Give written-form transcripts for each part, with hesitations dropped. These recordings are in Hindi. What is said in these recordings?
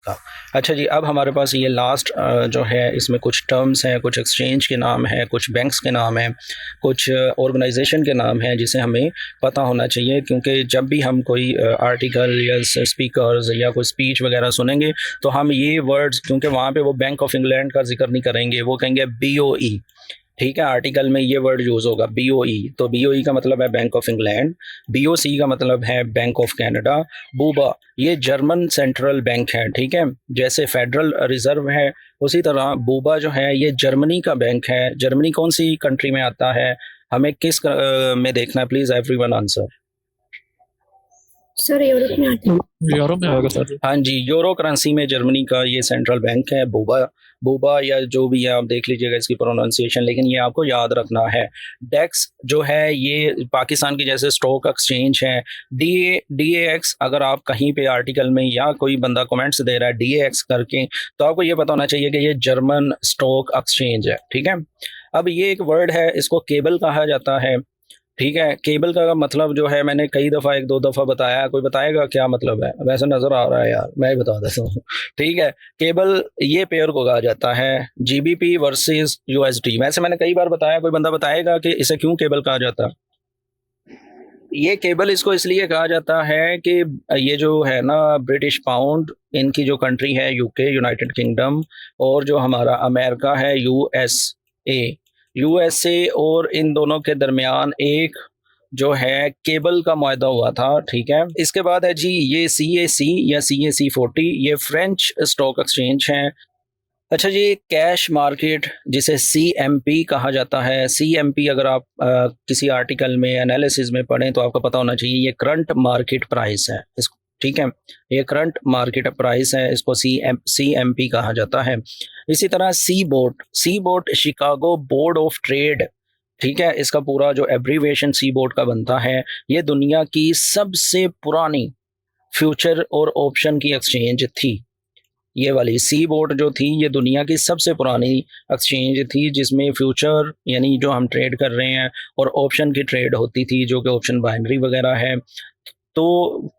का। अच्छा जी, अब हमारे पास ये लास्ट जो है इसमें कुछ टर्म्स हैं, कुछ एक्सचेंज के नाम हैं, कुछ बैंक्स के नाम हैं, कुछ ऑर्गेनाइजेशन के नाम हैं जिसे हमें पता होना चाहिए, क्योंकि जब भी हम कोई आर्टिकल या स्पीकर्स या कोई स्पीच वगैरह सुनेंगे तो हम ये वर्ड्स, क्योंकि वहाँ पे वो बैंक ऑफ इंग्लैंड का जिक्र नहीं करेंगे, वो कहेंगे BOE। ठीक है, आर्टिकल में ये वर्ड यूज़ होगा BOE। तो BOE का मतलब है बैंक ऑफ इंग्लैंड, BOC का मतलब है बैंक ऑफ कनाडा, बूबा ये जर्मन सेंट्रल बैंक है। ठीक है, जैसे फेडरल रिजर्व है उसी तरह बूबा जो है ये जर्मनी का बैंक है। जर्मनी कौन सी कंट्री में आता है, हमें किस में देखना है, please everyone answer. Sir Europe में आते हैं। यूरोप में आएगा सर। हाँ जी, यूरो करेंसी में जर्मनी का ये सेंट्रल बैंक है बूबा। बूबा या जो भी है आप देख लीजिएगा इसकी प्रोनाउंसिएशन, लेकिन ये आपको याद रखना है। डेक्स जो है ये पाकिस्तान की जैसे स्टॉक एक्सचेंज है। DAX, अगर आप कहीं पे आर्टिकल में या कोई बंदा कमेंट्स दे रहा है DAX करके, तो आपको ये पता होना चाहिए कि ये जर्मन स्टॉक एक्सचेंज है। ठीक है, अब ये एक वर्ड है, इसको केबल कहा जाता है। ठीक है, केबल का मतलब जो है मैंने कई दफ़ा, एक दो दफ़ा बताया, कोई बताएगा क्या मतलब है? वैसे नज़र आ रहा है यार, मैं ही बता देता हूँ। ठीक है, केबल ये पेयर को कहा जाता है GBP वर्सेस USD। वैसे मैंने कई बार बताया, कोई बंदा बताएगा कि इसे क्यों केबल कहा जाता है? ये केबल इसको इसलिए कहा जाता है कि ये जो है ना ब्रिटिश पाउंड, इनकी जो कंट्री है UK यूनाइटेड किंगडम, और जो हमारा अमेरिका है USA और इन दोनों के दरमियान एक जो है केबल का मुआहदा हुआ था। ठीक है, इसके बाद है जी ये CAC या CAC 40, ये फ्रेंच स्टॉक एक्सचेंज है। अच्छा जी, कैश मार्केट जिसे CMP कहा जाता है। CMP अगर आप किसी आर्टिकल में एनालिसिस में पढ़ें तो आपको पता होना चाहिए ये करंट मार्केट प्राइस है। इसको ठीक है, ये करंट मार्केट प्राइस है, इसको CMP कहा जाता है। इसी तरह CBOT Chicago Board of Trade. ठीक है, इसका पूरा जो एब्रीवेशन सी बोर्ड का बनता है, ये दुनिया की सबसे पुरानी फ्यूचर और ऑप्शन की एक्सचेंज थी। ये वाली सी बोर्ड जो थी ये दुनिया की सबसे पुरानी एक्सचेंज थी, जिसमें फ्यूचर यानी जो हम ट्रेड कर रहे हैं और ऑप्शन की ट्रेड होती थी, जो कि ऑप्शन बाइनरी वगैरह है। तो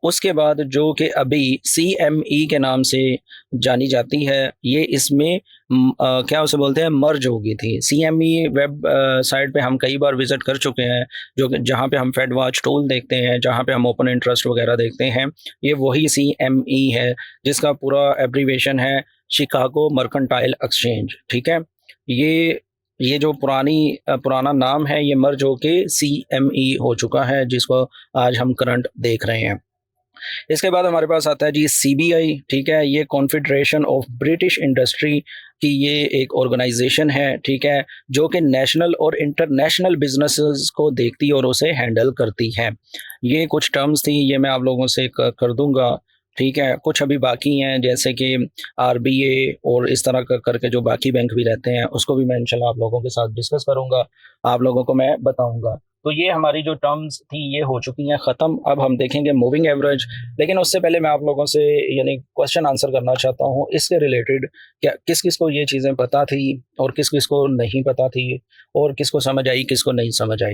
उसके बाद जो कि अभी CME के नाम से जानी जाती है, ये इसमें क्या उसे बोलते हैं, मर्ज हो गई थी। CME वेब साइट पे हम कई बार विजिट कर चुके हैं, जो कि जहाँ पे हम फेड वॉच टूल देखते हैं, जहाँ पे हम ओपन इंटरेस्ट वगैरह देखते हैं, ये वही CME है, जिसका पूरा एब्रीवेशन है शिकागो मर्केंटाइल एक्सचेंज। ठीक है, ये जो पुराना नाम है ये मर्ज होके CME हो चुका है, जिसको आज हम करंट देख रहे हैं। इसके बाद हमारे पास आता है जी CBI। ठीक है, ये कॉन्फेडरेशन ऑफ ब्रिटिश इंडस्ट्री की ये एक ऑर्गेनाइजेशन है। ठीक है, जो कि नेशनल और इंटरनेशनल बिजनेसेस को देखती और उसे हैंडल करती है। ये कुछ टर्म्स थी, ये मैं आप लोगों से कर दूंगा। ठीक है, कुछ अभी बाकी हैं, जैसे कि RBA और इस तरह करके जो बाकी बैंक भी रहते हैं, उसको भी मैं इंशाल्लाह आप लोगों के साथ डिस्कस करूंगा, आप लोगों को मैं बताऊंगा। तो ये हमारी जो टर्म्स थी ये हो चुकी हैं ख़त्म। अब हम देखेंगे मूविंग एवरेज, लेकिन उससे पहले मैं आप लोगों से यानी क्वेश्चन आंसर करना चाहता हूँ इसके रिलेटेड, क्या किस किस को ये चीज़ें पता थी और किस किस को नहीं पता थी, और किसको समझ आई किसको नहीं समझ आई।